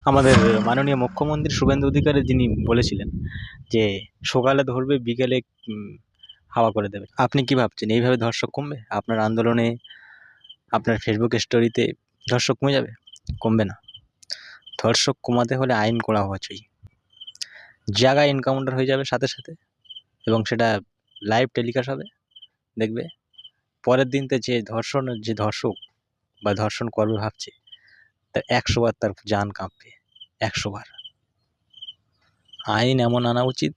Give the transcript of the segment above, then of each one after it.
আমাদের মাননীয় মুখ্যমন্ত্রী শুভেন্দু অধিকারী যিনি বলেছিলেন যে সকালে ধরবে বিকেলে উম, হাওয়া করে দেবে। আপনি কি ভাবছেন এইভাবে ধর্ষক কমবে? আপনার আন্দোলনে, আপনার ফেসবুক স্টোরিতে ধর্ষক কমে যাবে? কমবে না। ধর্ষক কমাতে হলে আইন করা হওয়া চাই। জায়গায় এনকাউন্টার হয়ে যাবে সাথে সাথে, এবং সেটা লাইভ টেলিকাস্ট হবে, দেখবে। পরের দিনতে যে ধর্ষক বা ধর্ষণ করবে ভাবছে, তার 100 বার তার জান কাঁপবে, 100 বার। আইন এমন আনা উচিত,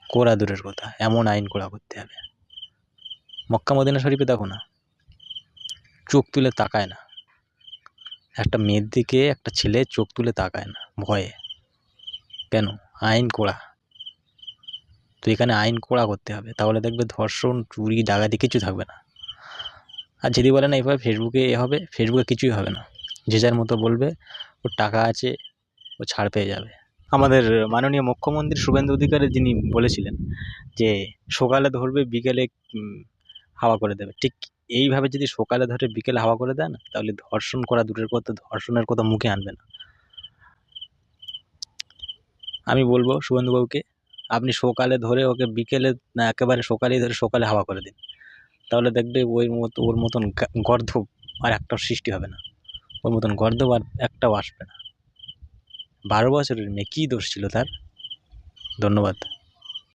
করা দূরের কথা, এমন আইন করা করতে হবে। মক্কা মদিনা শরীফে দেখো না, চোখ তুলে তাকায় না, একটা মেয়ের দিকে একটা ছেলে চোখ তুলে তাকায় না ভয়ে। কেন? আইন কড়া। তো এখানে আইন কড়া করতে হবে, তাহলে দেখবে ধর্ষণ, চুরি, ডাকাতি কিছু থাকবে না। আর যদি বলে না এভাবে ফেসবুকে হবে, ফেসবুকে কিছুই হবে না। যে যার মতো বলবে, ওর টাকা আছে, ও ছাড় পেয়ে যাবে। আমাদের মাননীয় মুখ্যমন্ত্রী শুভেন্দু অধিকারী যিনি বলেছিলেন যে সকালে ধরবে বিকেলে হাওয়া করে দেবে, ঠিক এইভাবে যদি সকালে ধরে বিকেলে হাওয়া করে দেয় না, তাহলে ধর্ষণ করা দূরের কথা, ধর্ষণের কথা মুখে আনবে না। আমি বলবো শুভেন্দুবাবুকে, আপনি সকালে ধরে ওকে বিকেলে না, একেবারে সকালেই ধরে সকালে হাওয়া করে দিন, তাহলে দেখবে ওর মতন গর্ধব আর একটাও সৃষ্টি হবে না। ওর মতন গর্ধব আর একটাও আসবে না। 12 বছরের মেয়ে, কী দোষ ছিল তার? ধন্যবাদ।